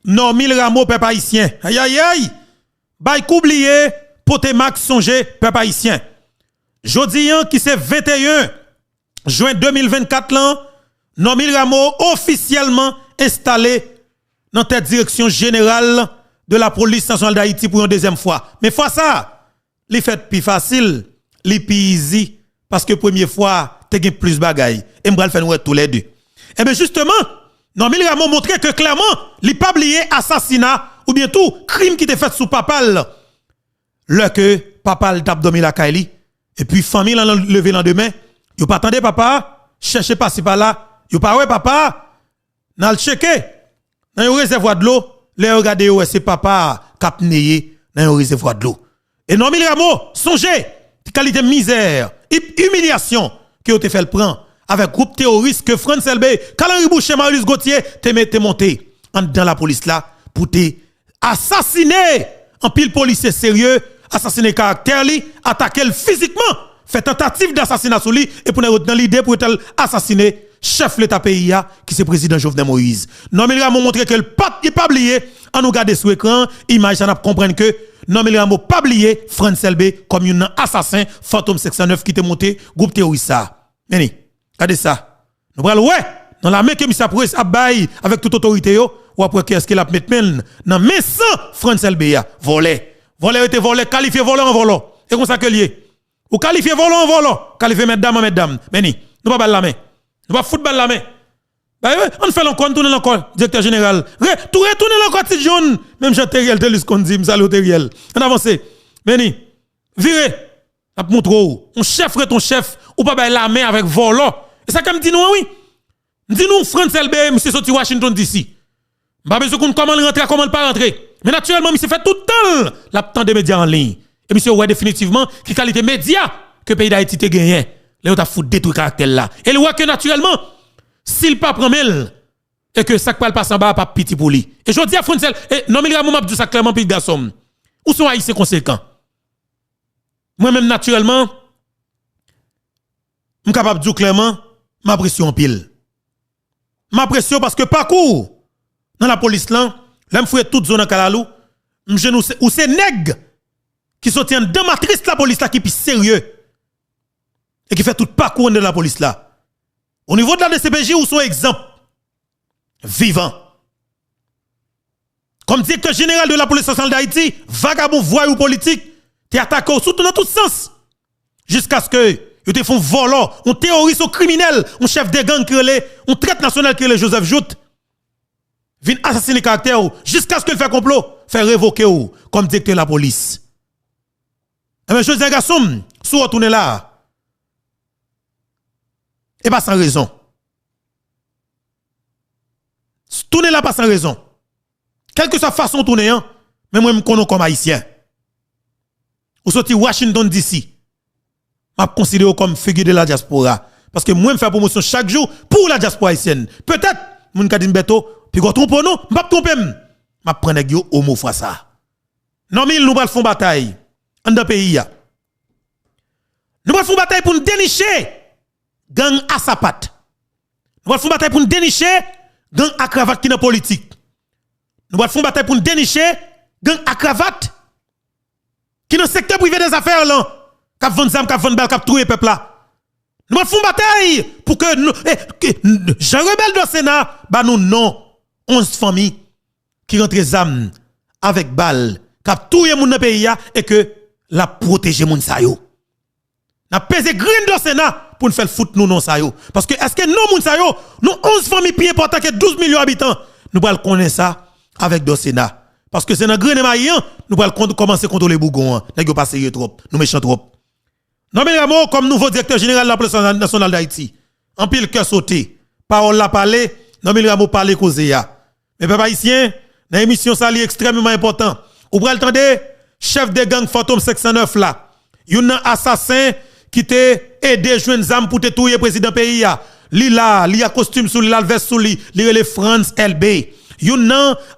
Normil Rameau, peuple haïtien. Aïe aïe aïe. Bay oublié, pote max songer, peuple haïtien. Jodi qui c'est 21 juin 2024 là, Normil Rameau officiellement installé dans la direction générale de la police nationale d'Haïti pour une deuxième fois. Mais fois ça, li fait plus facile, li plus easy parce que première fois, tu as plus bagaille. Et m'bral faire nous tous les deux. Et bien justement, Normil Rameau montré que clairement, li pas oublié assassinat ou bien tout crime qui était fait sous papal. Le que papal tape dormi la kaili et puis famille l'en levé le lendemain, yo pas attendez papa, cherchez pas ci par là, yo pas ouais papa, n'a checker dans un réservoir de l'eau, les regarder ouais c'est papa cap neye dans un réservoir de l'eau. Et Normil Rameau, songez qualité misère, humiliation que vous te fait le prendre avec groupe terroriste que France LB, Calenri Boucher, Marius Gauthier te monté dans la police là pour te assassiner en pile policier sérieux, assassiner caractère li, attaquer physiquement, fait tentative d'assassinat sur lui et pour dans l'idée pour assassiner chef l'État pays qui c'est président Jovenel Moïse. Normil Rameau montré que le pas oublié en nous garder sur écran, image ça n'a comprendre que Normil Rameau pas oublié France LB comme un assassin fantôme 609 qui te monté groupe terroriste ça. Meni, regardez ça. Nous prenons ouais dans la main que monsieur pour abaye avec toute autorité yo ou après qu'est-ce qu'il a mettre men dans main sans France LB volé était volé qualifié volant en volant et comme ça que lié ou qualifié volant en volant qualifié mesdames Meni, nous pas balle la main. Nous pas football la main. On fait l'encore, tourner l'encore, directeur général. Tout retourner l'encore, petit jaune. Même Jean-Teriel, Telis Kondi, m'salo Teriel. On avance. Meni, virez. A montre où. On chef, ton chef, ou pas la main avec volant. Et ça, comme dit nous, oui. Dis nous, France LB, monsieur sorti Washington DC. Pas besoin qu'on comment rentrer, comment pas rentrer. Mais naturellement, monsieur fait tout le temps la temps des médias en ligne. Et monsieur, ouais, définitivement, qui qualité média que le pays d'Haïti te gagné. Là, on t'a foutu détruire caractère là. Et le voit que naturellement, s'il pas prend mel, et que ça ne passe en bas, pas petit pour lui. Et je dis à Frontzel, et Normil Rameau m'a dit ça clairement, puis garçon. Où sont haïtiens conséquents? Moi-même, naturellement, je suis capable de dire clairement, ma pression en pile. Ma pression parce que parcours dans la police là, je fouille toute zone en Kalalou, ou c'est nèg qui soutient dans matrice la police là qui est sérieux et qui fait tout parcours de la police là. Au niveau de la DCPJ, où sont exemple vivant. Comme directeur général de la police nationale d'Haïti, vagabond voyou politique, t'es attaqué surtout dans tout sens. Jusqu'à ce que ils te font voler, on terroriste, on criminel, on chef de gang qui est, on traite national qui est Joseph Jout. Vient assassiner caractère jusqu'à ce qu'il fait complot, faire révoquer ou comme directeur de la police. Et bien, José Gassom, sous retourner là. Et pas sans raison. Tourner là pas sans raison. Quelle que soit la façon de tourner, mais moi je me connais comme haïtien. Ou sorti Washington DC. Je considère comme figure de la diaspora. Parce que moi je fais promotion chaque jour pour la diaspora haïtienne. Peut-être, mon kadine beto, puis quand trompe non, je ne vais pas tromper. Je prends des homo fois ça. Non, mais nous allons faire bataille dans le pays. Nous allons faire bataille pour nous dénicher gang à sa patte. Nous allons faire bataille pour nous dénicher gang à cravate qui est politique. Nous allons faire bataille pour nous dénicher gang à cravate qui est dans le secteur privé des affaires là. Cap vendre zam, cap vendre bal, cap trouver peuple là. Nous allons faire bataille pour que Jean Rebelle de Sénat bah nous non 11 familles qui rentrent zam avec balle, cap touyer moun dans pays et que la protéger moun sa yo. N'a pesé grain de Sénat pour nous faire foutre nous non sa yo. Parce que est-ce que nous moun sa yo, nous 11 familles plus importantes que 12 millions d'habitants, nous allons connaître ça avec le Sénat. Parce que c'est dans grain maillan, nous allons commencer à contrôler Bougon, n'est pas sérieux trop, nous méchants trop. Normil Rameau comme nouveau directeur général de la police nationale d'Haïti. En pile cœur sauté. Parole la parler, Normil Rameau parler causé ya. Mais peuple haïtien, dans l'émission ça li extrêmement important. Ou pral tande chef de gang fantôme 609 là. Yon assassin qui te aidé joindre zam pour te touyer président pays ya. Li là, li a costume sous li, la veste sous li, li relè France LB. Yon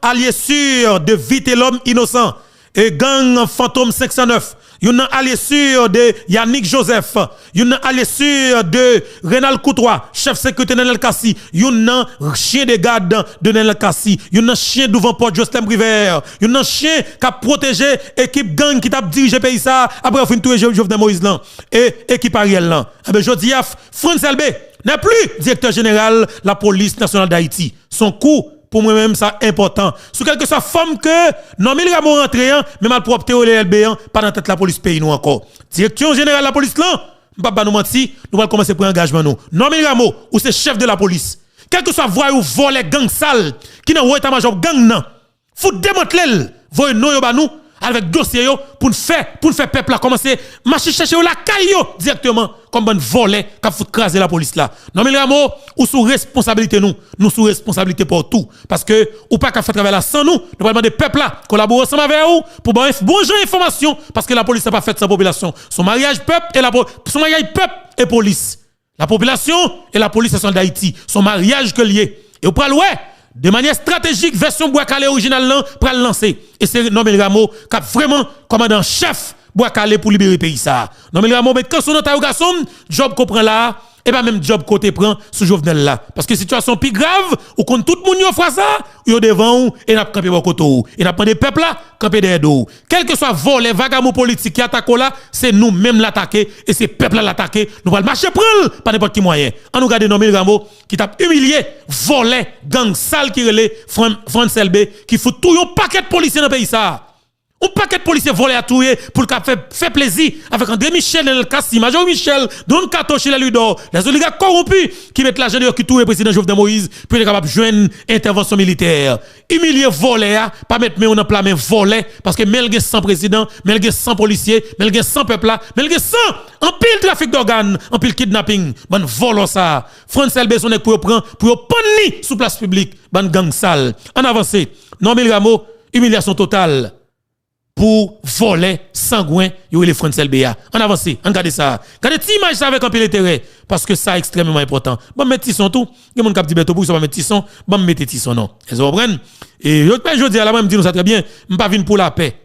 allié sûr de vite l'homme innocent. et gang Fantôme 509. Yon nan allé sur de Yannick Joseph. Yon nan allé sur de Renal Coutois, chef sécurité Nenel Kassi. Yon nan chien de garde de Nenel Kassi. Yon nan chien devant Port Jocelyn River. Yon nan chien qui a protégé équipe gang qui t'a dirigé pays ça après fin tout Jovenel Moïse là et équipe Ariel là. Eh ben jodi a France LB n'est plus directeur général la police nationale d'Haïti. Son coup pour moi-même, ça important. Sous quelque soit forme que, non, mais il va rentrer, mais mal propre au LB, pendant tête la police pays nous encore. Direction générale de la police là, pas nous mentir, nous allons commencer pour engagement nous. Non, mais Ramo, ou c'est chef de la police. Quel que soit voie ou voler gang sale, qui n'a pas état-major gang nan, faut démanteler, voyez nous yo ba nous, avec dossier yo, pour faire peuple là, commencer, marcher chercher la caille directement, comme bon volet, qui faut craser la police là. Non, mais Ramo, ou sous responsabilité nous sous responsabilité pour tout. Parce que, ou pas qu'à faire travail là sans nous, nous allons demander peuple là, collaborer ensemble avec vous, pour bon information, parce que la police n'a pas fait sa population. Son mariage peuple et police. La population et la police sont d'Haïti. Son mariage que lié. Et au pral ouais, de manière stratégique, version Bois-Calais originale là, pral lancer. Et c'est Nomel Ramo qui a vraiment commandant chef Bois-Calais pour libérer le pays ça. Nomel Ramo met quand son interrogation, job comprend là, et pas même job côté prend sous Jovenel là. Parce que situation plus grave, ou quand tout le monde y fait ça, yo devant ou, et n'a campé au côté ou. Et n'a pas des peuples là, camper derrière d'eau. Quel que soit volet, vagabond politique qui attaque là, c'est nous même l'attaquer, et c'est peuple là l'attaquer. Nous allons marcher prendre par n'importe qui moyen. On nous regarde Nomel Ramo, qui t'a humilié, volé, gang sale qui relève, France LB, qui fout tout un paquet de policiers dans le pays ça. Un paquet de policiers volés à tuer pour le faire plaisir avec André Michel, Nenel Kassi, Major Michel, Don Kato chez les Ludor, les oligarques corrompus qui mettent l'argent qui tuent le président Jovenel Moïse pour être capable de joindre intervention militaire. Humilier volé, pas mettre mais on en plein main volé parce que melge sans président, melge sans policier, melge sans peuple là, melge sans en pile trafic d'organes, en pile kidnapping, ban volo ça. France LB son pour prendre pour ponni sous place publique, ban gang sale. En avancé, Nomel Ramo, humiliation totale. Pour voler sangouin, yo les France LBA. En avance, on regarde ça. Regardez cette image avec un peu l'intérêt parce que ça est extrêmement important. Bon mettre tisson tout, il y a mon cap dit beto pour ça va mettre tisson, bon mettre tisson non. Vous comprenez? Et je dis à la même dit nous ça très bien, m'pas vinn pour la paix.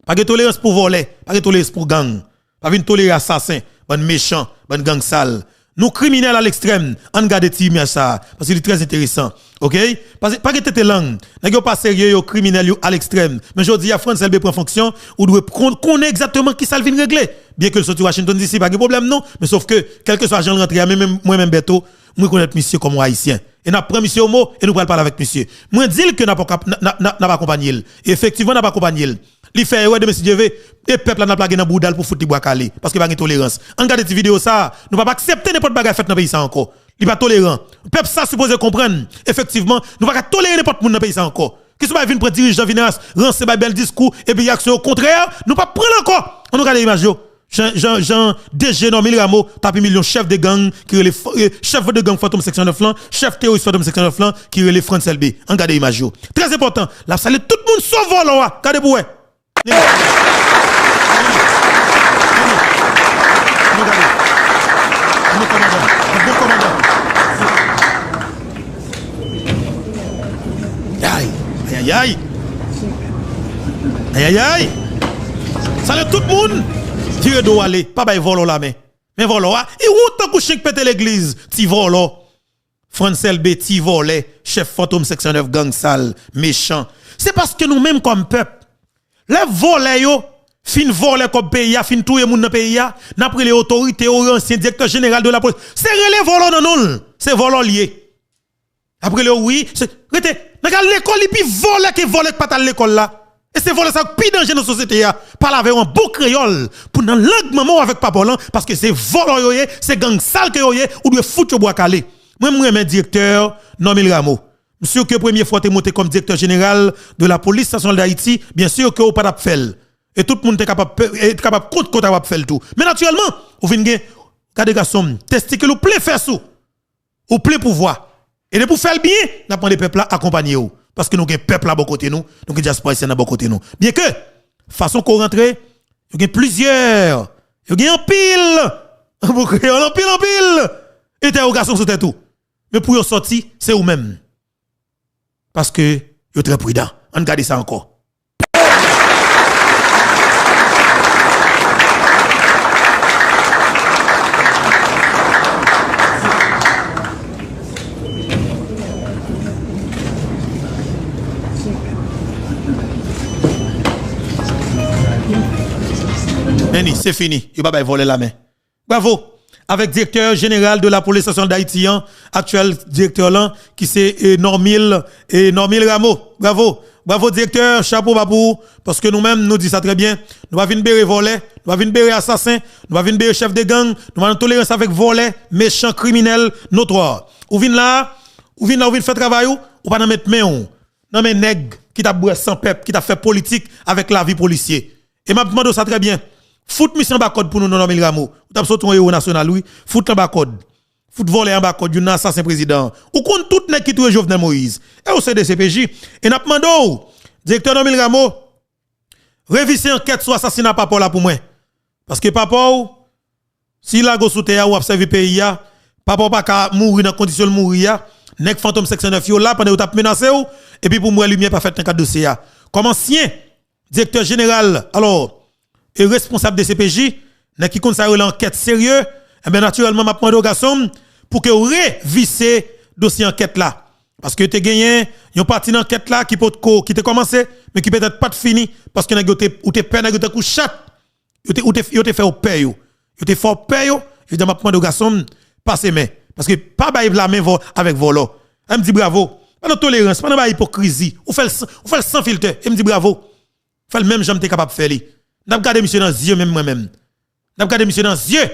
Pas de tolérance pour voler, pas de tolérance pour gang. Pas vinn tolérer assassin, bon méchant, bon gang sale. Nous criminels à l'extrême, on regarde cette image ça parce que c'est très intéressant. OK? Parce que pas que tête langue, n'a pas sérieux yo criminel à l'extrême. Mais je dis à France LB prend fonction ou doit connaître exactement qui ça vient régler. Bien que le sorti Washington DC pas de problème non, mais sauf que quel que soit agent rentré même moi même Beto, moi connaître monsieur comme haïtien. Et n'a prend monsieur au mot et nous parler avec monsieur. Moi dire que n'a pas accompagné. Effectivement n'a pas accompagné. Li fait ouais de monsieur Dieu et peuple n'a plagué dans boudal pour foutre bois calé parce que pas de tolérance. En regarde cette vidéo ça, nous pas accepter n'importe bagarre fait dans pays ça encore. Il pas tolérant. Peuple ça supposé comprendre. Effectivement, nous pas tolérer n'importe monde dans pays ça encore. Qui soit vinn prendre dirigeant Vinas, rancer bel discours et puis action au contraire, nous pas prendre encore. On nous regarde l'image yo. Jean DG Nomel Ramo tape million chef de gang qui relève chef de gang Fantôme section 9 lan, chef terroriste Fantôme section 9 lan qui relève France LB. On regarde l'image yo. Très important. La salle tout le monde sauve volant. Regardez pour ouais. Aïe aïe aïe aïe. Salut tout le monde. Tire d'eau aller, pas bay volo la main. Mais volo et où tant que chèque péter l'église, ti volo. France LB ti volé, chef Fantôme section 9 gang sale, méchant. C'est parce que nous même comme peuple les volets yo fin voler comme pays a fin touyer moun dans pays a n'après les autorités ou ancien directeur général de la police c'est relé volant non non c'est volant lié après le oui c'est rete dans l'école il puis voler qui voler pas à l'école là et c'est voler ça plus danger dans la société a parler avec un beau créole pour dans langue maman avec papa là parce que c'est volant yo c'est gang sale que yo ou doit foutre au bois calé moi me directeur Nomel Ramo. Monsieur que première fois t'es monté comme directeur général de la police nationale d'Haïti, bien sûr que vous pas faire. Et tout le monde est capable de faire tout. Mais naturellement, vous venez garder garçon, testicule ou plein faire sous. Ou plein pouvoir. Et de pour faire le bien, nous avons des peuples accompagner vous parce que nous avons des peuples à bon côté nous, nous avons diaspora ici à bon côté nous. Bien que façon qu'on rentre, il y a plusieurs, il y a un pile. Vous créez en pile. Interrogation sur tout. Mais pour y sortir, c'est vous même. Parce que vous êtes très prudent. On regarde ça encore. Meni, c'est fini. Il va pas voler la main. Bravo. Avec directeur général de la police nationale d'Haïti, actuel directeur là, qui c'est Normil Rameau. Bravo. Bravo directeur, chapeau babou, parce que nous-mêmes nous disons ça très bien. Nous va venir bérer voler, nous va venir bérer assassin, nous va venir bérer chef de gang, nous va tolérance avec voler, méchant criminel notoire. Ou vin là, ou vin faire travail ou pas mettre main non mais nèg qui t'a boire sans peuple, qui t'a fait politique avec la vie policier. Et m'a demandé ça très bien. Fout mission bas code pour nous non Normil Rameau. Ou t'a sorti un héros national oui, fout en bas code. Fout voler en bas code d'un assassin président. Ou compte tout nèg qui touche Jovenel Moïse. Et au CDCPJ et n'a demandé directeur Normil Rameau réviser enquête sur assassinat papa là pour moi. Parce que papa si la go sous terre ou observer pays ya, papa pas ka mourir dans condition de mourir, nèg fantôme section 9 yo là pendant ou t'a menacé ou et puis pour moi lumière pas fait dans cadre dossier ya. Comme ancien directeur général alors et responsable de CPJ, nèg qui compte ça l'enquête sérieux, et bien naturellement m'a demandé au garçon pour que réviser dossier enquête là. Parce que tu gagné une partie d'enquête là qui peut qui te commencé mais qui peut-être pas fini parce que nèg ou te peine nèg te couche ou te fait au paye yo te fait au paye je dis m'a demandé au garçon passer main parce que pas bailler la main avec volo. Elle me dit bravo. Pas de tolérance, pas de hypocrisie. Ou fait sans filtre. Elle me dit bravo. Fait le même j'aime t'es capable de faire. N'a pas gardé monsieur dans les yeux même moi-même. N'a pas gardé monsieur dans les yeux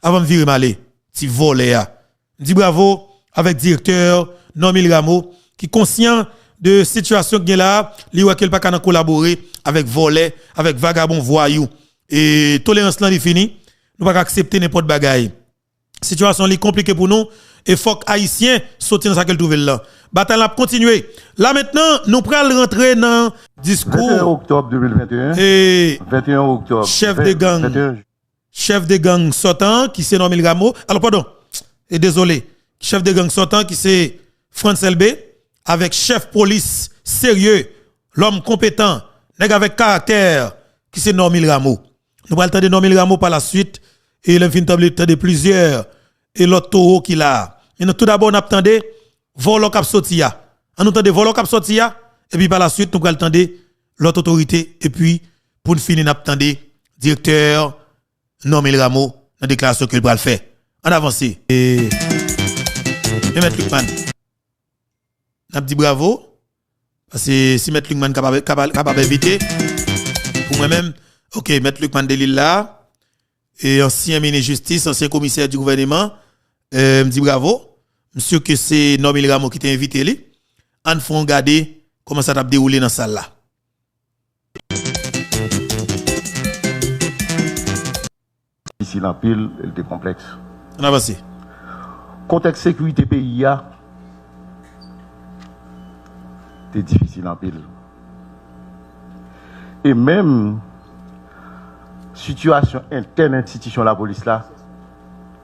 avant de virer malé. Si volé a. Me dit bravo avec directeur Normil Rameau qui conscient de situation qui est là, li wè qu'il pas qu'à collaborer avec volé, avec vagabond voyou et tolérance là est fini. Nous pas accepter n'importe bagaille. Situation li compliquée pour nous et faut que haïtien sortir dans ça qu'elle trouve là. Bataille a continuer. Là maintenant, nous prenons rentrer dans discours 21 octobre 2021 et 21 octobre chef de gang sortant qui c'est Normil Rameau. Alors pardon. Et désolé. Chef de gang sortant qui c'est France LB avec chef police sérieux, l'homme compétent, nèg avec caractère qui c'est Normil Rameau. Nous allons entendre Normil Rameau par la suite et il a fin de plusieurs et l'autre taureau qu'il a. Et tout d'abord on attendait volo cap sortia. On entendait volo cap sortia et puis par la suite nous allons attendre l'autre autorité et puis pour finir on attendait directeur Normil Rameau dans déclaration qu'il va le faire. En avance et M. Lukman. On dit bravo parce que si M. Lukman capable éviter pour moi-même OK M. Lukman Delil là et ancien ministre de justice, ancien commissaire du gouvernement me dit bravo monsieur que c'est Normil Rameau qui t'a invité lui. On faut regarder comment ça t'a déroulé dans salle là. Ici la pile, elle était complexe. On avance. Contexte sécurité pays c'est difficile en pile. Et même situation interne institution la police là,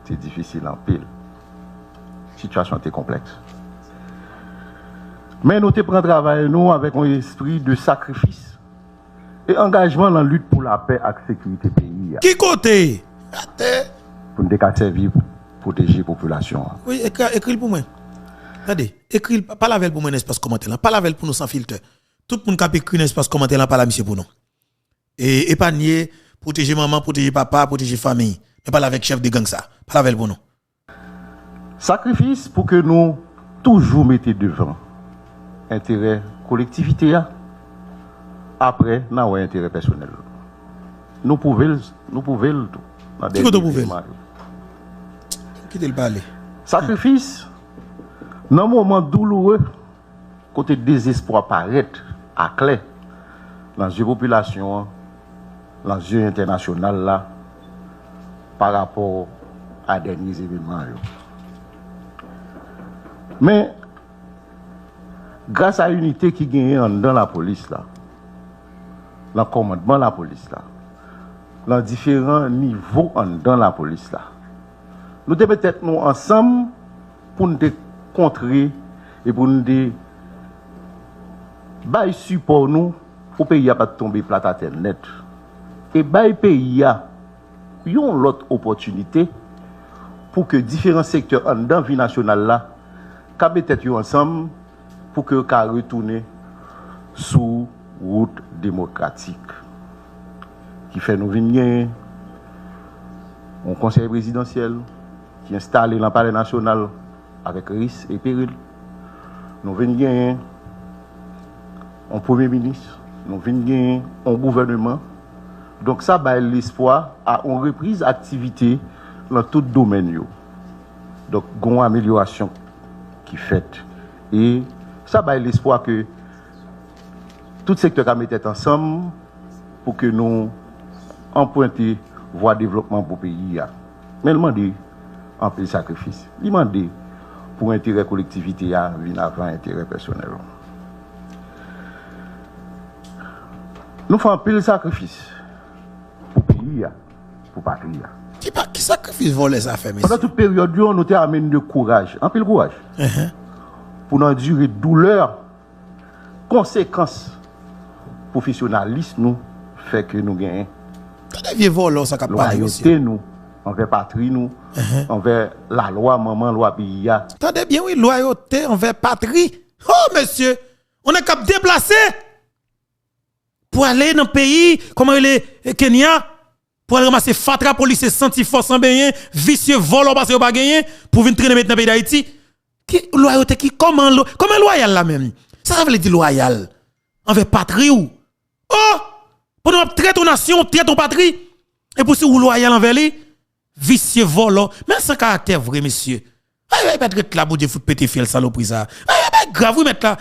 c'est difficile en pile. Situation était complexe. Mais nous te prenons travail nous avec un esprit de sacrifice et engagement dans la lutte pour la paix et la sécurité pays. Qui côté? Pour nous servir pour protéger la population. Oui, écris pour moi. Regardez, écris, pas la veille pour moi dans l'espace commentaire, pas la veille pour nous sans filtre. Tout le monde qui a écrit dans l'espace commentaire, pas la monsieur pour nous. Et épargner, protéger maman, protéger papa, protéger famille. Mais pas avec chef de gang ça. Pas la veille pour nous. Sacrifice pour que nous toujours mettions devant intérêt collectivité après nous intérêt personnel. Nous pouvons qui vous pouvez qui te le parler sacrifice dans un moment douloureux côté désespoir paraît à clair dans la population dans le jeu international là par rapport à derniers événements. Mais grâce à l'unité qui gagne dans la police là, dans le commandement de la police là, dans différents niveaux dans la police là, nous devons peut-être nous ensemble pour nous contrer et pour nous bailler support nous pour pays à pas tomber plate à terre net et bailler pays à yon l'autre opportunité pour que différents secteurs dans vie nationale là peut-être ensemble pour que ka retourner sous route démocratique qui fait nous venir un conseil présidentiel qui est installé dans le palais national avec risque et péril. Nous venons un premier ministre, nous venons un gouvernement. Donc ça va l'espoir à une reprise d'activité dans tout domaine. Donc il y a une amélioration qui est faite. Et ça va l'espoir que tout secteur a mis ensemble pour que nous empruntions voie de développement pour le pays. Mais il demande un peu de sacrifice. Il demande pour intérêt collectivité venir avant intérêt personnel. Nous faisons un peu de sacrifice pour le pays, pour la patrie. Qui sacrifice voler ça fait, monsieur? Pendant toute période, nous avons amené de courage, un peu de courage, pour nous endurer douleur, conséquences professionnalistes, nous fait que nous gagnons. Vieux voler ça capable loyauté nous envers patrie nous, envers la loi maman loi pays. Attendez bien oui, loyauté envers patrie. Oh monsieur, on est capable de déplacer pour aller dans le pays comme le Kenya pour aller ramasser fatra police senti force en bien vicieux volant parce que pas gagné pour venir traîner maintenant dans le pays d'Haïti. Qui loyauté qui comment loyal là même. Ça veut dire loyal envers patrie ou oh pour nous traiter ton nation, traiter ton patrie et pour si vous loyal envers lui vicieux volant mais sans caractère vrai monsieur. Aïe pas être là pour Dieu fout péter fiel saloperie ça. Aïe grave vous mettre là.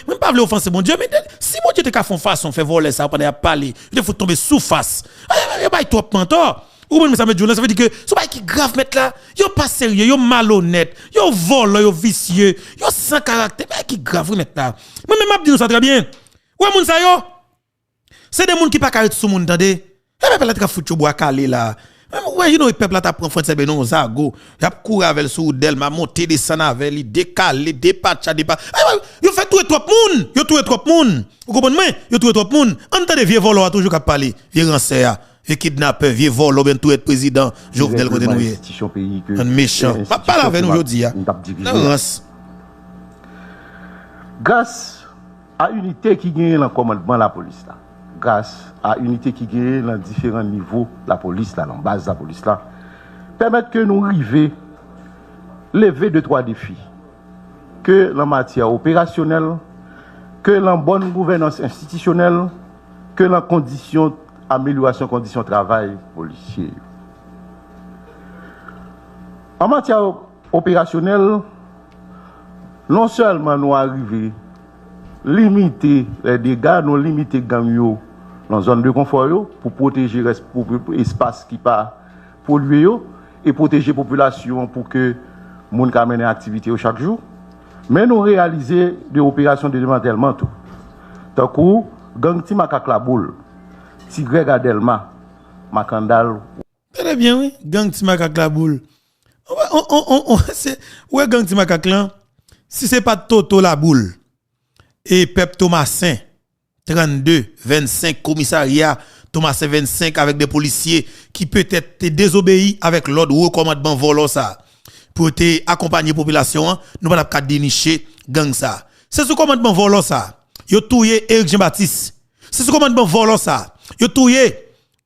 Même pas vouloir offenser mon Dieu mais si mon Dieu te ka font façon fait voler ça pendant parler, il faut tomber sous face. Aïe pas trop mentor. Ou même ça met journée ça veut dire que ce pas qui grave mettre là, yo pas sérieux, yo malhonnête, yo volant, yo vicieux, yo sans caractère, mais qui grave vous mettre là. Moi même m'a dit ça très bien. Ouais moun ça yo. C'est des moun qui pas carré sous moun tendez. Et pas la foutu bois calé là. Ouais, you know, le peuple là t'a prend François Benon Zago, y a couru avec sous d'elle, m'a monté descendre avec lui, décaler, dépatcha, yo fait tout trop moun, yo tout trop moun. Vous comprenez moi? Yo tout trop moun. Entendez vieux voleur toujours qu'a parler, vieux ranceur, vieux kidnappeur, vieux voleur ben tout être président, Jovenel côté nous. Un méchant. Pas là avec nous aujourd'hui. Grâce à unité qui gagne le commandement de la police là. Grâce à unité qui gagne dans différents niveaux de la police, là, dans la base de la police, là, permettre que nous arrivions lever 2-3 défis. Que la matière opérationnelle, que la bonne gouvernance institutionnelle, que la condition, amélioration conditions de travail policier. En matière opérationnelle, non seulement nous arrivons limiter les dégâts, nous limiter gang dans la zone de confort pour protéger l'espace qui pas pollué et protéger la population pour que les gens puissent mener activité chaque jour. Mais nous réaliser des opérations de démantèlement tout. Tant que gang Timakak la boule, Tigre Gadelma, Makandal. Très bien oui, gang Timakak la boule. Ouais gang Timakak là, si c'est pas Toto la boule et Pep Thomasin 32, 25 commissariat, Thomasin 25 avec des policiers qui peut-être te désobéi avec l'ordre ou commandement volant ça. Pour te accompagner la population, nous pas qu'à dénicher gang ça. C'est ce commandement volant ça. Yo touye Eric Jean-Baptiste. C'est ce commandement volant ça. Yo touye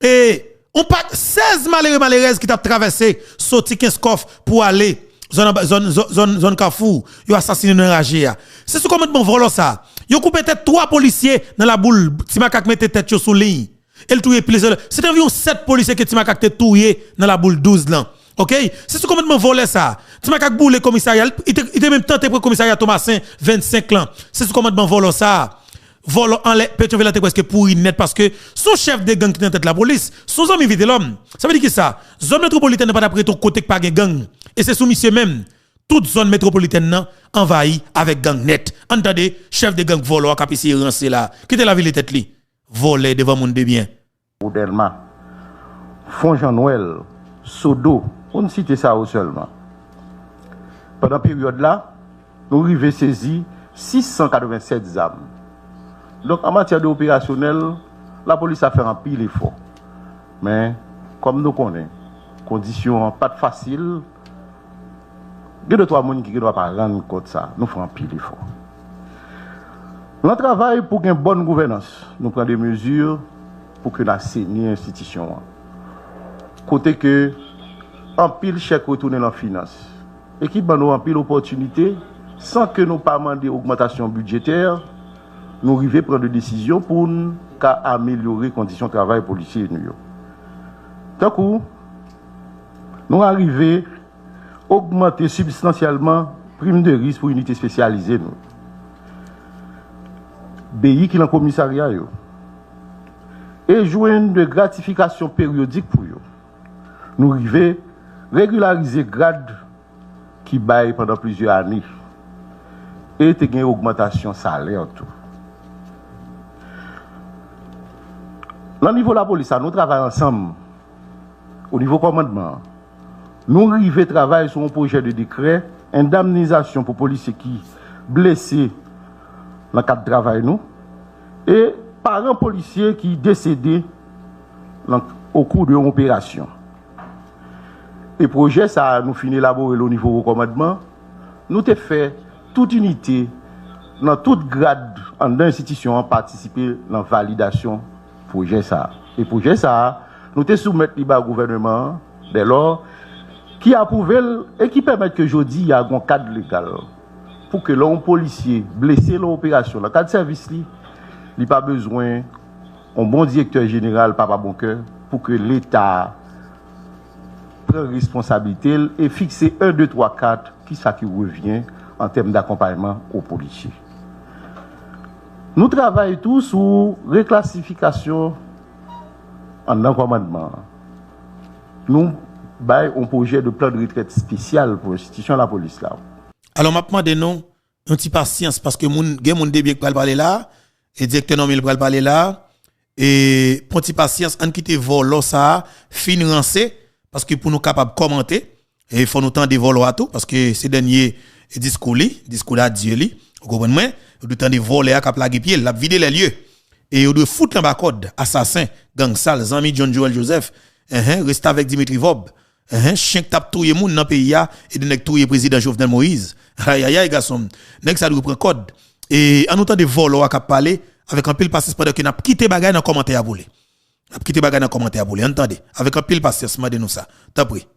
et on pas 16 malheureuses qui t'a traversé sorti 15 coffres pour aller zone Kafou, yo assassiné dans ragé. C'est ce commandement volant ça. Yo coupé tête 3 policiers dans la boule, Timakak mette tête sous ligne. Elle touye plusieurs. C'est environ 7 policiers que Timakak te touye dans la boule 12 là. OK? C'est ce commandement volé ça. Timakak boule commissariat, il était même tenté pour commissariat Thomasin 25 ans. C'est ce commandement volé ça. Volant en l'air, Pétionville était presque pourri net parce que son chef de gang qui est en tête de la police, son homme évite l'homme. Ça veut dire que ça, zone métropolitaine n'est pas d'après ton côté que pas de gang. Et c'est sous monsieur même. Toute zone métropolitaine envahie avec gang net. Entendez, chef de gang volant qui ici rancé là. Quittez la ville de tête li. Voler devant monde de bien. Oudelma, Fond Jean-Noël, Sodo, on ne cite ça seulement. Pendant la période là, nous arrivons saisi 687 armes. Donc en matière d'opérationnel, la police a fait un pile effort. Mais comme nous connaissons, conditions pas faciles, il y a 2-3 personnes qui ne doivent pas rendre compte de ça. Nous faisons un pile effort. Nous travaillons pour une bonne gouvernance. Nous prenons des mesures pour que nous assainir l'institution. Côté que, en pile chèque retourner dans la finance. Et qui nous en pile opportunité, sans que nous pas demander augmentation budgétaire, nous arrivons à prendre des décisions pour améliorer les conditions de travail policiers. D'un coup, nous arrivons à augmenter substantiellement prime de risque pour unité spécialisée. BI qui est dans le commissariat. Et joindre de gratification périodique pour eux. Nous arrivons à régulariser le grade qui baille pendant plusieurs années. Et il y a une augmentation salaire. Au niveau de la police, nous travaillons ensemble. Au niveau commandement, nous arrivons à travailler sur un projet de décret, indemnisation pour les policiers qui blessés dans le cadre de travail, nous, et parents policiers qui décédés au cours de l'opération. Et le projet, ça nous finit élaboré au niveau du commandement. Nous avons fait toute unité, dans toute grade, en institution, participer dans la validation du projet. Et le projet, ça, nous avons soumis au gouvernement, dès lors, qui a approuvé et qui permet que aujourd'hui, il y a un cadre légal pour que l'homme policier blessé dans l'opération, dans le cadre de service, il n'a pas besoin d'un bon directeur général, papa bon cœur, pour que l'État prenne responsabilité et fixe 1, 2, 3, 4 qui revient en termes d'accompagnement aux policiers. Nous travaillons tous sur réclassification en commandement. Nous avons un projet de plan de retraite spécial pour l'institution de la police. Là. Alors, je demande nous un petit patience parce que il y a des gens qui parler là, et directeur nommé va parler là, et pour un petit patience, on quitte vol ça, fin rancé, parce que pour nous capables de commenter, et il faut nous temps de voler à tout, parce que ces derniers discours à Dieu, vous comprenez, il faut temps de voler à cap la pied, la vider les lieux, et il doit foutre dans la code, assassin, gang sale, Zami John Joel Joseph, reste avec Dimitri Vob, chien tape tout le monde dans le pays, et de tout le président Jovenel Moïse, aïe, garçon, nek ça doit prendre code, et en autant de voler à cap parler, avec un pile passé pendant que n'a quitté bagay dans commentaire à bouler. N'a quitté bagay dans commentaire à bouler, entendez? Avec un pile passé, de nous ça. T'as pris.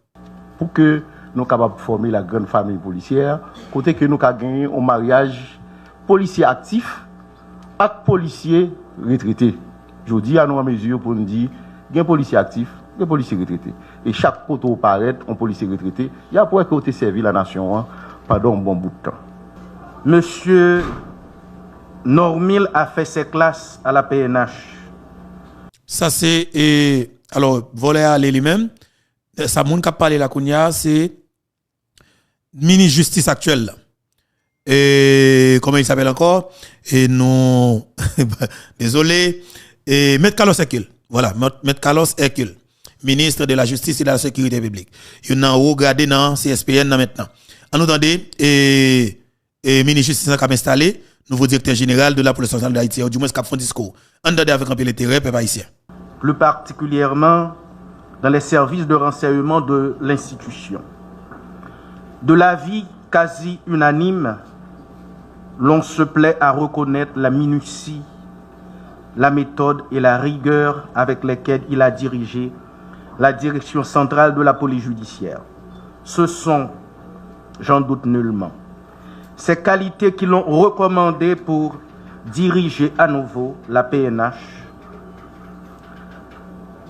Pour que nous capables de former la grande famille policière, côté que nous gagner un mariage policier actif avec policier retraité. Je dis à nous en mesure pour nous dire, il y a un policier actif, il y a un policier retraité. Et chaque côté où paraît un policier retraité, il y a pour côté servi la nation pendant un bon bout de temps. Monsieur Normil a fait ses classes à la PNH. Ça c'est alors voler à lui-même. Ça moun qui parlé la kounya c'est mini justice actuelle. Et comment il s'appelle encore? Et non désolé, et Maître Carlos Hercule. Voilà, Maître Carlos Hercule, ministre de la Justice et de la Sécurité publique. Il n'a regardé dans CSPN maintenant. En entendez et mini justice qui a installé nouveau directeur général de la police nationale d'Haïti, ou du moins qui a fait un discours. Entendez avec un peu l'intérêt, peuple haïtien. Plus particulièrement dans les services de renseignement de l'institution. De l'avis quasi unanime, l'on se plaît à reconnaître la minutie, la méthode et la rigueur avec lesquelles il a dirigé la direction centrale de la police judiciaire. Ce sont, j'en doute nullement, ces qualités qui l'ont recommandé pour diriger à nouveau la PNH,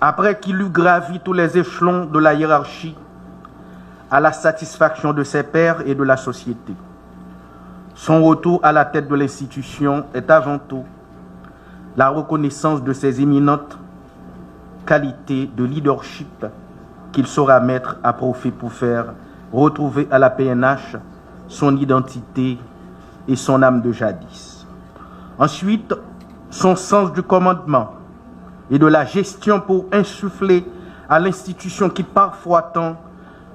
après qu'il eut gravi tous les échelons de la hiérarchie à la satisfaction de ses pairs et de la société. Son retour à la tête de l'institution est avant tout la reconnaissance de ses éminentes qualités de leadership qu'il saura mettre à profit pour faire retrouver à la PNH son identité et son âme de jadis. Ensuite, son sens du commandement et de la gestion pour insuffler à l'institution qui parfois tend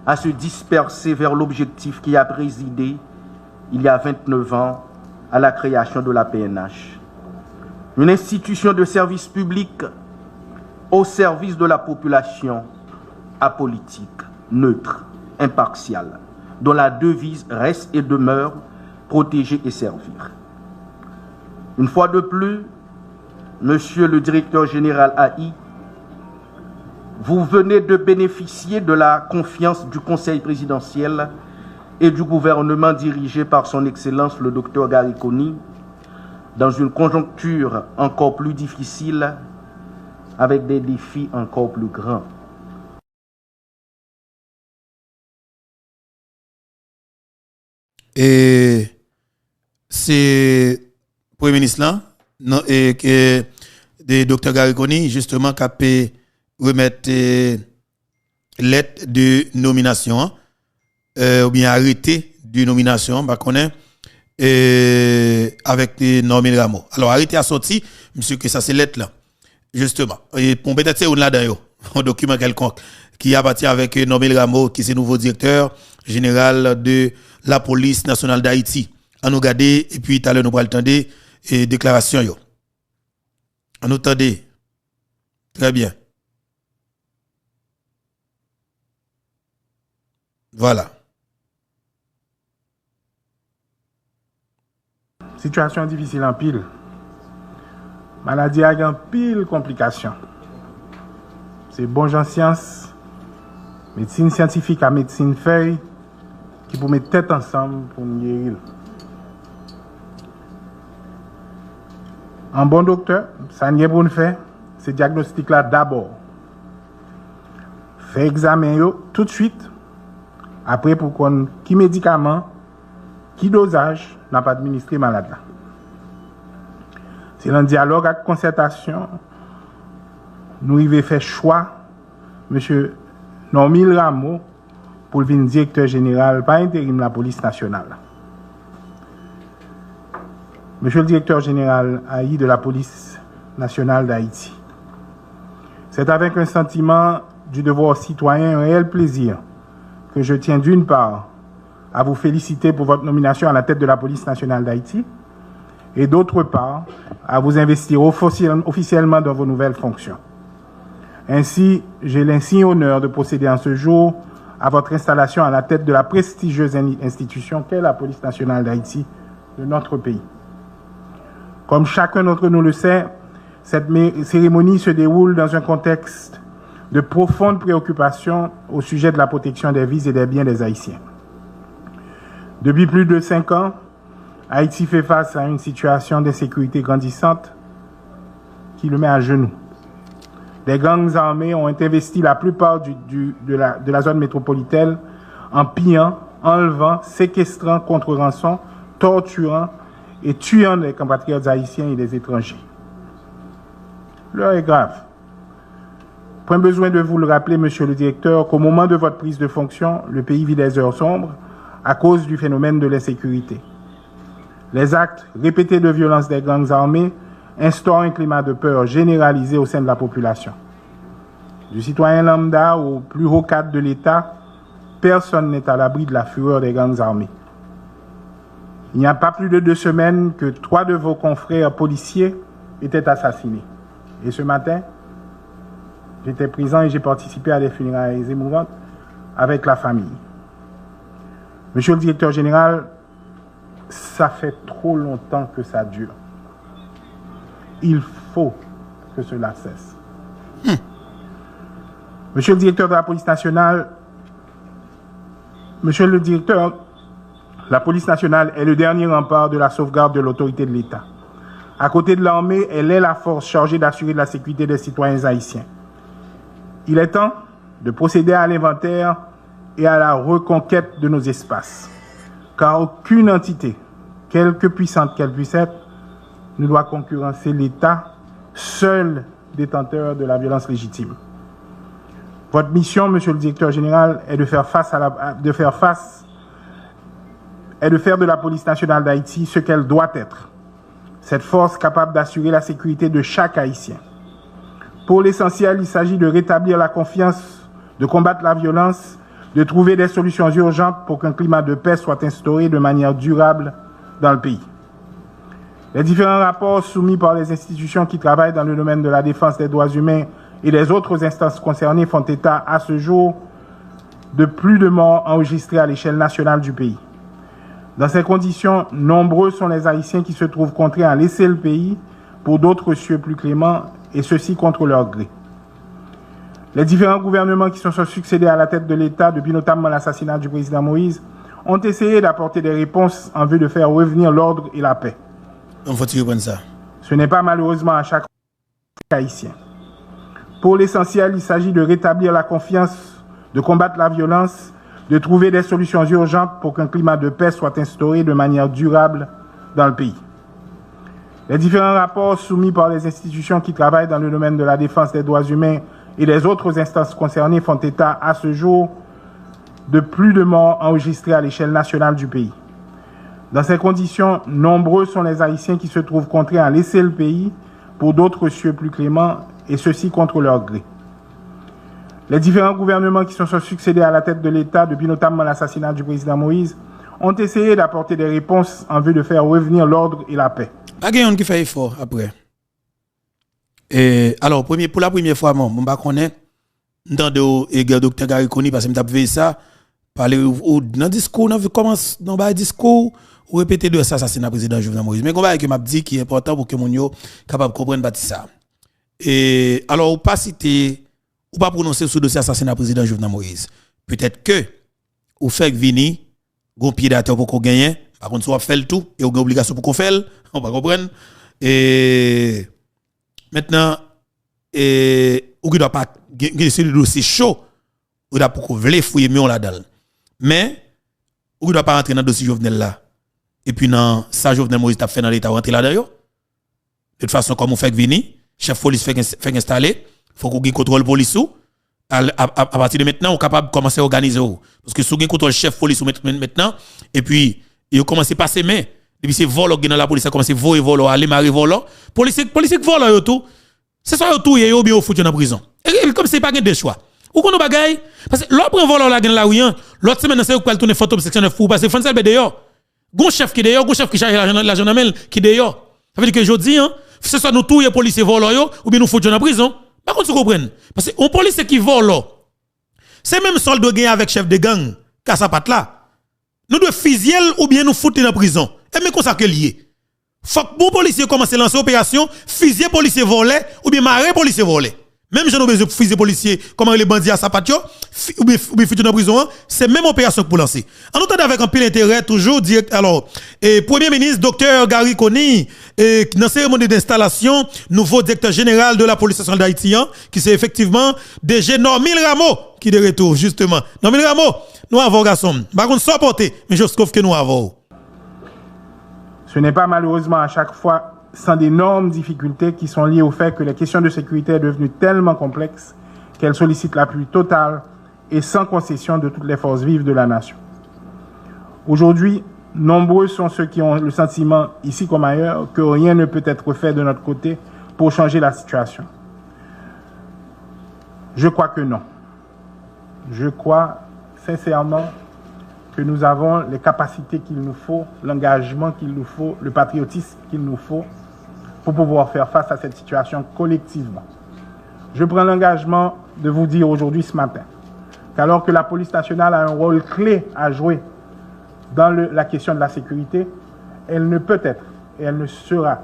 à se disperser vers l'objectif qui a présidé il y a 29 ans à la création de la PNH. Une institution de service public au service de la population, apolitique, neutre, impartiale, dont la devise reste et demeure protéger et servir. Une fois de plus, Monsieur le directeur général AI, vous venez de bénéficier de la confiance du Conseil présidentiel et du gouvernement dirigé par son Excellence le Dr Garikoni dans une conjoncture encore plus difficile avec des défis encore plus grands. Et c'est le Premier ministre là, de Dr Garikoni, justement, qui a pu remettre lettre de nomination, ou bien arrêté de nomination, bah, qu'on est, avec Normil Rameau. Alors, arrêté a sorti, monsieur, que ça c'est lettre là, justement. Et pour peut-être c'est là-dedans, un document quelconque, qui appartient avec Normil Rameau, qui est le nouveau directeur général de la police nationale d'Haïti. On nous regarde, et puis tout à l'heure, nous allons attendre et déclaration. Yo. On nous attend. Très bien. Voilà. Situation difficile en pile. Maladie a en pile complications. C'est bon gens science, médecine scientifique à médecine feuille, qui pour mettre tête ensemble pour nous guérir. Un bon docteur, ça n'y est pour nous faire, c'est diagnostic là d'abord. Fait examen yo tout de suite. Après pour qu'on qui médicament, qui dosage n'a pas administré malade là. C'est un dialogue avec concertation. Nous y faire choix monsieur Normil Rameau pour venir directeur général par intérim de la police nationale. Monsieur le directeur général AI de la police nationale d'Haïti, c'est avec un sentiment du devoir citoyen, un réel plaisir que je tiens d'une part à vous féliciter pour votre nomination à la tête de la police nationale d'Haïti et d'autre part à vous investir officiellement dans vos nouvelles fonctions. Ainsi, j'ai l'insigne honneur de procéder en ce jour à votre installation à la tête de la prestigieuse institution qu'est la police nationale d'Haïti de notre pays. Comme chacun d'entre nous le sait, cette cérémonie se déroule dans un contexte de profonde préoccupation au sujet de la protection des vies et des biens des Haïtiens. Depuis plus de 5 ans, Haïti fait face à une situation d'insécurité grandissante qui le met à genoux. Des gangs armés ont investi la plupart de la zone métropolitaine en pillant, enlevant, séquestrant contre rançon, torturant et tuant les compatriotes haïtiens et les étrangers. L'heure est grave. Point besoin de vous le rappeler, monsieur le directeur, qu'au moment de votre prise de fonction, le pays vit des heures sombres à cause du phénomène de l'insécurité. Les actes répétés de violence des gangs armés instaurent un climat de peur généralisé au sein de la population. Du citoyen lambda au plus haut cadre de l'État, personne n'est à l'abri de la fureur des gangs armés. Il n'y a pas plus de 2 semaines que 3 de vos confrères policiers étaient assassinés. Et ce matin, j'étais présent et j'ai participé à des funérailles émouvantes avec la famille. Monsieur le directeur général, ça fait trop longtemps que ça dure. Il faut que cela cesse. Monsieur le directeur de la police nationale, monsieur le directeur, la police nationale est le dernier rempart de la sauvegarde de l'autorité de l'État. À côté de l'armée, elle est la force chargée d'assurer la sécurité des citoyens haïtiens. Il est temps de procéder à l'inventaire et à la reconquête de nos espaces. Car aucune entité, quelque puissante qu'elle puisse être, ne doit concurrencer l'État, seul détenteur de la violence légitime. Votre mission, monsieur le directeur général, est de faire de la police nationale d'Haïti ce qu'elle doit être. Cette force capable d'assurer la sécurité de chaque Haïtien. Pour l'essentiel, il s'agit de rétablir la confiance, de combattre la violence, de trouver des solutions urgentes pour qu'un climat de paix soit instauré de manière durable dans le pays. Les différents rapports soumis par les institutions qui travaillent dans le domaine de la défense des droits humains et les autres instances concernées font état à ce jour de plus de morts enregistrés à l'échelle nationale du pays. Dans ces conditions, nombreux sont les Haïtiens qui se trouvent contraints à laisser le pays pour d'autres cieux plus cléments, et ceci contre leur gré. Les différents gouvernements qui se sont succédés à la tête de l'État, depuis notamment l'assassinat du président Moïse, ont essayé d'apporter des réponses en vue de faire revenir l'ordre et la paix. Donc, faut-il reprendre ça? Ce n'est pas malheureusement à chaque haïtien. Pour l'essentiel, il s'agit de rétablir la confiance, de combattre la violence, de trouver des solutions urgentes pour qu'un climat de paix soit instauré de manière durable dans le pays. Les différents rapports soumis par les institutions qui travaillent dans le domaine de la défense des droits humains et les autres instances concernées font état à ce jour de plus de morts enregistrés à l'échelle nationale du pays. Dans ces conditions, nombreux sont les Haïtiens qui se trouvent contraints à laisser le pays pour d'autres cieux plus cléments, et ceci contre leur gré. Les différents gouvernements qui se sont succédés à la tête de l'État, depuis notamment l'assassinat du président Moïse, ont essayé d'apporter des réponses en vue de faire revenir l'ordre et la paix. Pas quelqu'un qui fait effort après. Et alors, pour la première fois, je ne connais pas le docteur Gary Coney parce que je me ça, parler dans le discours, dans le discours, ou répéter de l'assassinat du président Jovenel Moïse. Mais je m'a dit qui est important pour que mon yo capable de comprendre ça. Et alors, ou pas citer, ou pas prononcer sur le dossier assassinat du président Jovenel Moïse. Peut-être que, ou fait venir, gon pied d'attente pour qu'on gagne, par contre, soit fait le tout, et ou une obligation pour qu'on fait, on va comprendre. Et maintenant, ou qui doit pas gagner ce dossier chaud, ou doit pour qu'on vle fouiller mieux là-dedans. Mais, ou qui doit pas rentrer dans le dossier Jovenel là. Et puis, dans ça, Jovenel Moïse t'a fait dans l'état rentrer là-dedans. De toute façon, comme on fait venir, chef police fait installer, faut qu'on ait contrôle police ou à partir de maintenant on est capable de commencer à organiser parce que si on contrôle chef police ou maintenant et puis il commence à passer mais depuis c'est vol dans la police a commencé voler vol aller marrer vol police vol tout c'est ça tout et bien au foutu dans prison et comme c'est pas gain de choix ou qu'on bagaille parce que l'autre prend vol là dans la rue l'autre semaine c'est pour tourner photo section 9 pour parce que François d'ailleurs gon chef qui d'ailleurs gon chef qui charge la gendarmerie qui d'ailleurs ça veut dire que jodi c'est soit nous tout les policiers volent ou bien nous foutu dans prison. Par contre, vous comprenez? Parce que un policier qui vole, c'est même soldat gain avec chef de gang, qu'à sa patte là. Nous devons fusiller ou bien nous foutre dans la prison. Et mais qu'on ça que lié. Faut que bon policier commence à lancer opération, fusiller policier volé ou bien marrer policier volé. Même si nous besoin de fusiller policier, comment les bandits à sa patte, ou bien foutre dans la prison, c'est même opération pour lancer. En nous avec un pile intérêt, toujours direct, alors, Premier ministre, Dr. Gary Coney, dans la cérémonie d'installation, nouveau directeur général de la police nationale d'Haïti, qui c'est effectivement DG Normil Rameau, qui est de retour, justement. Normil Rameau, nous avons garçon. Par contre, sans porter, mais je trouve que nous avons. Ce n'est pas malheureusement à chaque fois sans d'énormes difficultés qui sont liées au fait que les questions de sécurité sont devenues tellement complexes qu'elles sollicitent l'appui total et sans concession de toutes les forces vives de la nation. Aujourd'hui, nombreux sont ceux qui ont le sentiment, ici comme ailleurs, que rien ne peut être fait de notre côté pour changer la situation. Je crois que non. Je crois sincèrement que nous avons les capacités qu'il nous faut, l'engagement qu'il nous faut, le patriotisme qu'il nous faut pour pouvoir faire face à cette situation collectivement. Je prends l'engagement de vous dire aujourd'hui, ce matin, qu'alors que la police nationale a un rôle clé à jouer dans la question de la sécurité, elle ne peut être et elle ne sera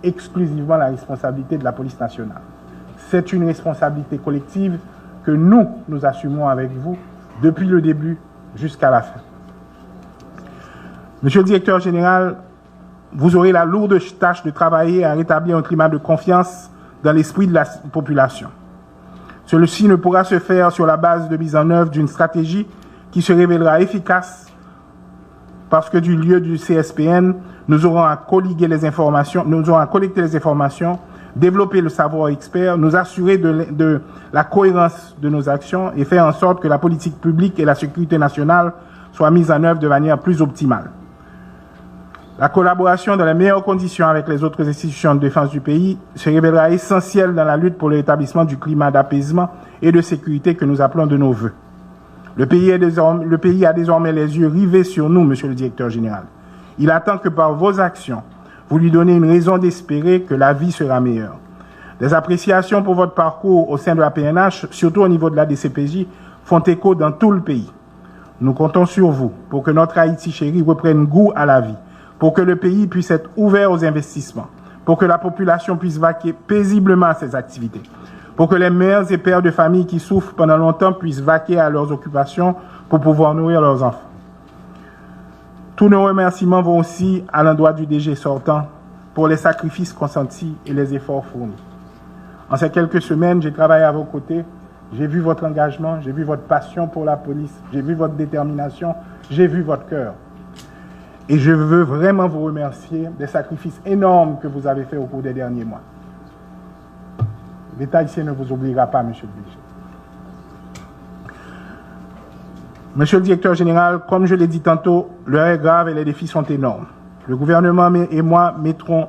exclusivement la responsabilité de la police nationale. C'est une responsabilité collective que nous assumons avec vous depuis le début jusqu'à la fin. Monsieur le directeur général, vous aurez la lourde tâche de travailler à rétablir un climat de confiance dans l'esprit de la population. Celui-ci ne pourra se faire sur la base de mise en œuvre d'une stratégie qui se révélera efficace parce que du lieu du CSPN, nous aurons à collecter les informations, développer le savoir expert, nous assurer de la cohérence de nos actions et faire en sorte que la politique publique et la sécurité nationale soient mises en œuvre de manière plus optimale. La collaboration dans les meilleures conditions avec les autres institutions de défense du pays se révélera essentielle dans la lutte pour le rétablissement du climat d'apaisement et de sécurité que nous appelons de nos vœux. Le pays a désormais les yeux rivés sur nous, monsieur le directeur général. Il attend que par vos actions, vous lui donnez une raison d'espérer que la vie sera meilleure. Des appréciations pour votre parcours au sein de la PNH, surtout au niveau de la DCPJ, font écho dans tout le pays. Nous comptons sur vous pour que notre Haïti chéri reprenne goût à la vie, pour que le pays puisse être ouvert aux investissements, pour que la population puisse vaquer paisiblement à ses activités, pour que les mères et pères de famille qui souffrent pendant longtemps puissent vaquer à leurs occupations pour pouvoir nourrir leurs enfants. Tous nos remerciements vont aussi à l'endroit du DG sortant pour les sacrifices consentis et les efforts fournis. En ces quelques semaines, j'ai travaillé à vos côtés, j'ai vu votre engagement, j'ai vu votre passion pour la police, j'ai vu votre détermination, j'ai vu votre cœur. Et je veux vraiment vous remercier des sacrifices énormes que vous avez faits au cours des derniers mois. L'État ici ne vous oubliera pas, Monsieur le DG. Monsieur le directeur général, comme je l'ai dit tantôt, l'heure est grave et les défis sont énormes. Le gouvernement et moi mettrons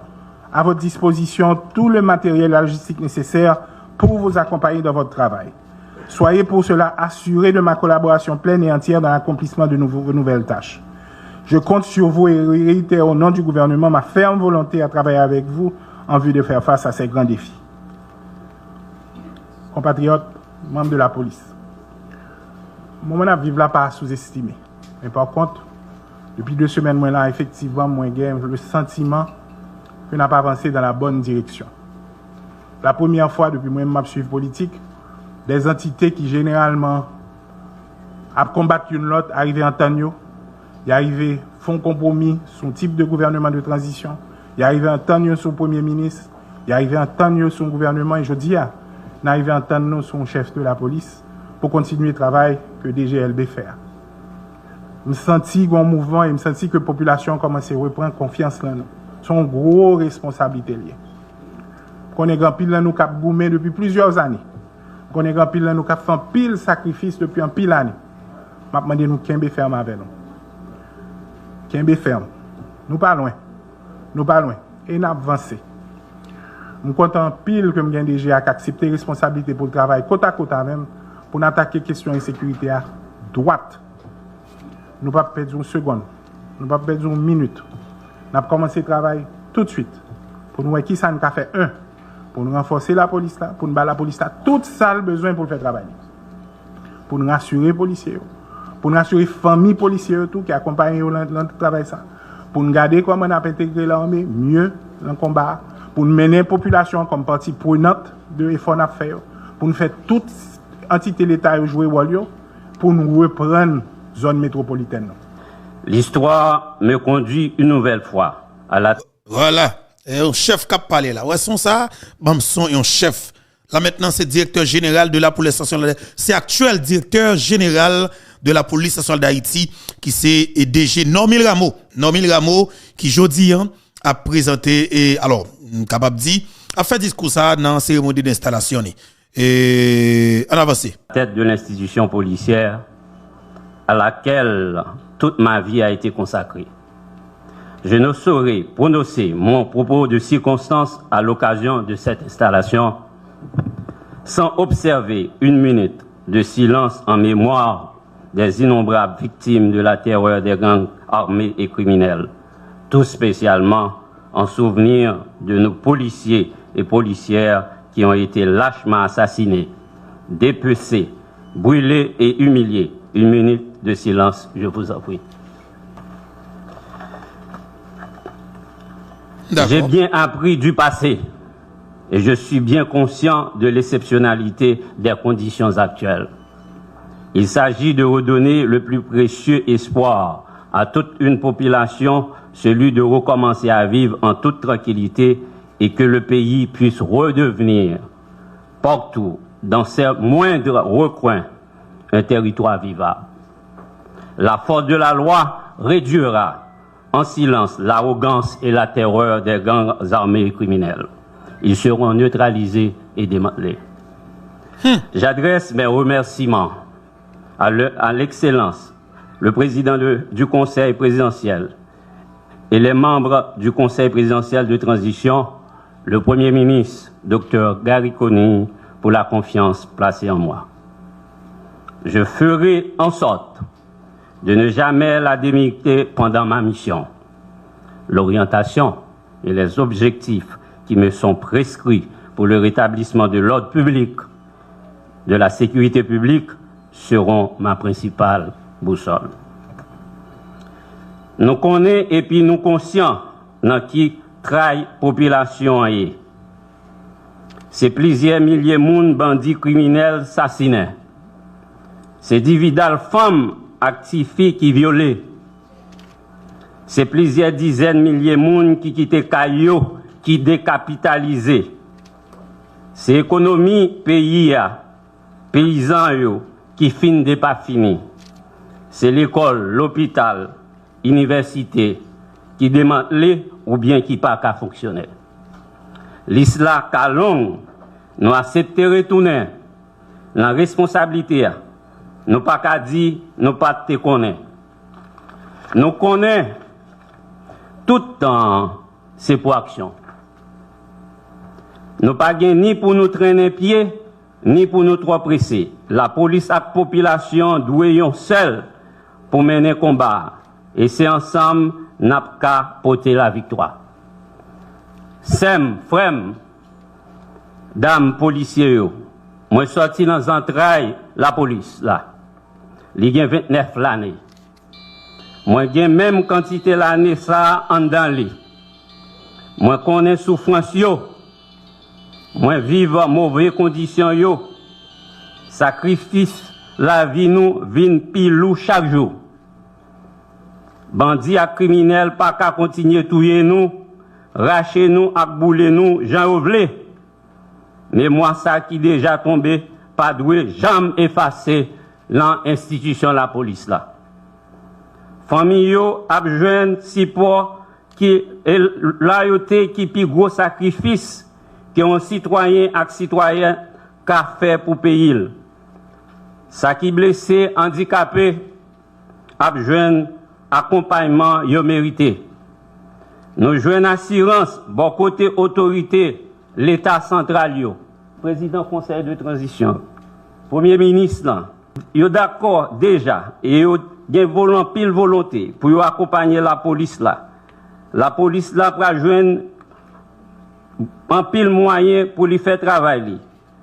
à votre disposition tout le matériel et la logistique nécessaire pour vous accompagner dans votre travail. Soyez pour cela assurés de ma collaboration pleine et entière dans l'accomplissement de vos nouvelles tâches. Je compte sur vous et réitère au nom du gouvernement ma ferme volonté à travailler avec vous en vue de faire face à ces grands défis. Compatriotes, membres de la police, mon moment à vivre là pas sous-estimé. Mais par contre, depuis 2 semaines, moi là, effectivement, moi j'ai le sentiment que n'a pas avancé dans la bonne direction. La première fois depuis moi ma suivi politique, des entités qui généralement a combattu une autre arrivé en temps, il arrivé font compromis sur un type de gouvernement de transition, il arrivé en temps sur le premier ministre, il arrivé en temps sur le gouvernement et je dis il arrivé en temps sur le chef de la police pour continuer le travail que DGLB fait. Je me sens un mouvement et je me sens que la population commence à reprendre confiance dans nous. C'est une grosse responsabilité liée. Qu'on est grand pile dans nous cap gourmet depuis plusieurs années. Qu'on est grand pile dans nous cap fait pile sacrifice depuis un pile année. M'a demandé nous kembe ferme avec nous. Kembe ferme. Nous pas loin. Nous pas loin et n'a avancé. Je content pile que me gagne DG a accepté responsabilité pour le travail côte à côte même pour attaquer question insécurité à droite. Nous pas perdre une seconde. Nous pas perdre une minute. Nous avons commencé le travail tout de suite. Pour nous, qui ça nous a fait pour nous renforcer la police là, pour nous battre la police là, tout ça le besoin pour le faire travailler. Pour nous rassurer les policiers, pour nous rassurer les familles policières tout qui accompagnent dans le travail ça. Pour nous garder comment on a intégré l'armée mieux dans le combat, pour nous mener la population comme partie prenante de l'effort à faire, pour nous faire toute entité l'État jouer rôle pour nous reprendre zone métropolitaine. L'histoire me conduit une nouvelle fois à la... Voilà, un chef qui a parlé là. Ouais, son ça, son un chef. Là maintenant, c'est directeur général de la police nationale. C'est actuel directeur général de la police nationale d'Haïti qui c'est DG Normil Rameau. Normil Rameau qui jodi a présenté et alors capable dit a fait discours ça dans la cérémonie d'installation et en avancé. Tête de l'institution policière à laquelle toute ma vie a été consacrée. Je ne saurais prononcer mon propos de circonstance à l'occasion de cette installation sans observer une minute de silence en mémoire des innombrables victimes de la terreur des gangs armés et criminels, tout spécialement en souvenir de nos policiers et policières qui ont été lâchement assassinés, dépecés, brûlés et humiliés. Une minute de silence, je vous en prie. J'ai bien appris du passé et je suis bien conscient de l'exceptionnalité des conditions actuelles. Il s'agit de redonner le plus précieux espoir à toute une population, celui de recommencer à vivre en toute tranquillité et que le pays puisse redevenir partout, dans ses moindres recoins, un territoire vivable. La force de la loi réduira en silence l'arrogance et la terreur des gangs armés et criminels. Ils seront neutralisés et démantelés. J'adresse mes remerciements à l'excellence, le président du Conseil présidentiel et les membres du Conseil présidentiel de transition, le Premier ministre, Dr Gary Conille, pour la confiance placée en moi. Je ferai en sorte de ne jamais la démériter pendant ma mission. L'orientation et les objectifs qui me sont prescrits pour le rétablissement de l'ordre public, de la sécurité publique, seront ma principale boussole. Nous connaissons et puis nous conscients dans qui trahi population. C'est plusieurs milliers de monde bandits criminels assassinés. C'est dividal femmes actifiées qui violées. C'est plusieurs dizaines de milliers de monde qui quittent Caillou, qui décapitalisé. C'est l'économie pays, paysans qui fin de pas fini. C'est l'école, l'hôpital, l'université qui démantelé ou bien qui pas qu'à fonctionner. L'islam calong nous accepté retourner la responsabilité. Nous pas qu'à dire, nous pas te connaître. Nous connaissons tout le temps c'est pour action. Nous pas ni pour nous traîner pied, ni pour nous trop presser. La police et la population doivent seul pour mener combat. Et c'est ensemble n'a qu'à porter la victoire. Sem, frem, dames policiers, moi sorti dans entrailles la police là. Il y a 29 l'année. Moi j'ai même quantité l'année ça en dans lui. Moi connais souffrance yo. Moi vivre mauvaises conditions yo. Sacrifice la vie nous vin pilou chaque jour. Bandits et criminels pas qu'à continuer touyer nous, racher nous, à bouler nous, j'en vle. Mais moi ça qui déjà tombé, pas doué jamais effacer l'institution la police là. Famille yo a besoin support qui loyauté qui plus gros sacrifice que un citoyen et citoyen qu'a fait pour pays. Ça qui blessé, handicapé a besoin accompagnement yo mérité. Nous jouons assurance bon côté autorité l'état central yo. Président conseil de transition, premier ministre là, yo d'accord déjà et yo gen pile volonté pour yo accompagner la police là. La police là va joindre en pile moyen pour lui faire travail.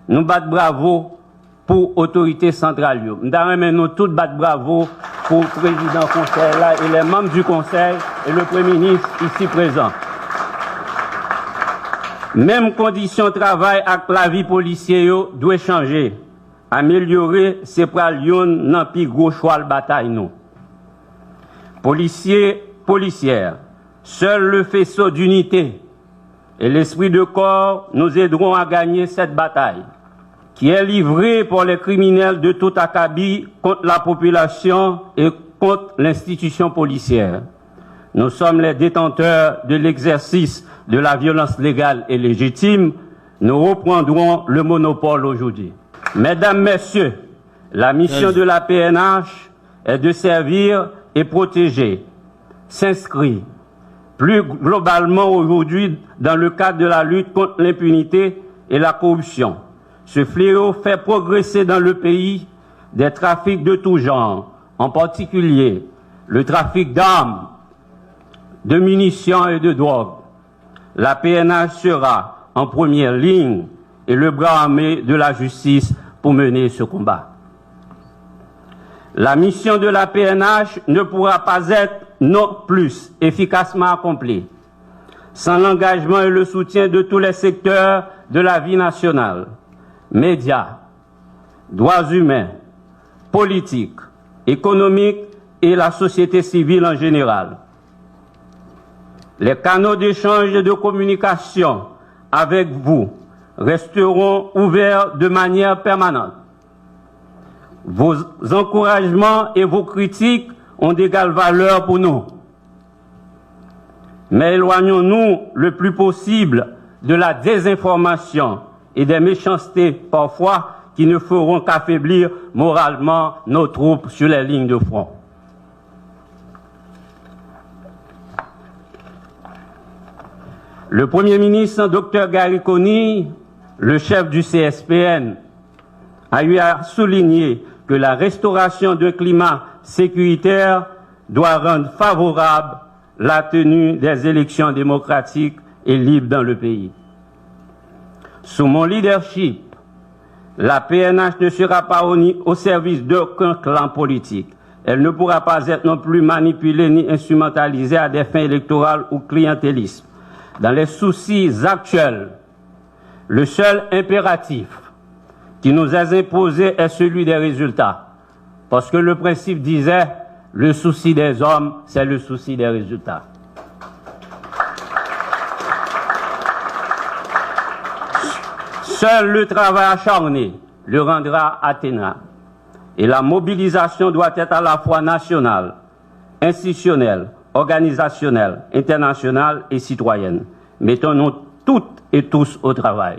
Nous bat bravo pour autorité centrale. Nous tous bat bravo pour le président du conseil là et les membres du conseil et le premier ministre ici présent. Même conditions de travail avec la vie policière doit changer. Améliorer, c'est pour Lyon dans plus gros choix de bataille nous. Policiers, policières, seul le faisceau d'unité et l'esprit de corps nous aideront à gagner cette bataille qui est livrée par les criminels de tout acabit contre la population et contre l'institution policière. Nous sommes les détenteurs de l'exercice de la violence légale et légitime. Nous reprendrons le monopole aujourd'hui. Mesdames, Messieurs, la mission de la PNH est de servir et protéger, s'inscrit plus globalement aujourd'hui dans le cadre de la lutte contre l'impunité et la corruption. Ce fléau fait progresser dans le pays des trafics de tout genre, en particulier le trafic d'armes, de munitions et de drogue. La PNH sera en première ligne et le bras armé de la justice pour mener ce combat. La mission de la PNH ne pourra pas être non plus efficacement accomplie sans l'engagement et le soutien de tous les secteurs de la vie nationale, médias, droits humains, politiques, économiques et la société civile en général. Les canaux d'échange et de communication avec vous resteront ouverts de manière permanente. Vos encouragements et vos critiques ont d'égale valeur pour nous. Mais éloignons-nous le plus possible de la désinformation et des méchancetés parfois qui ne feront qu'affaiblir moralement nos troupes sur les lignes de front. Le Premier ministre, Dr Gariconi, le chef du CSPN, a eu à souligner que la restauration d'un climat sécuritaire doit rendre favorable la tenue des élections démocratiques et libres dans le pays. Sous mon leadership, la PNH ne sera pas au service d'aucun clan politique. Elle ne pourra pas être non plus manipulée ni instrumentalisée à des fins électorales ou clientélistes. Dans les soucis actuels, le seul impératif qui nous est imposé est celui des résultats. Parce que le principe disait, le souci des hommes, c'est le souci des résultats. Seul le travail acharné le rendra atteignable. Et la mobilisation doit être à la fois nationale, institutionnelle, organisationnelle, internationale et citoyenne. Mettons-nous toutes et tous au travail.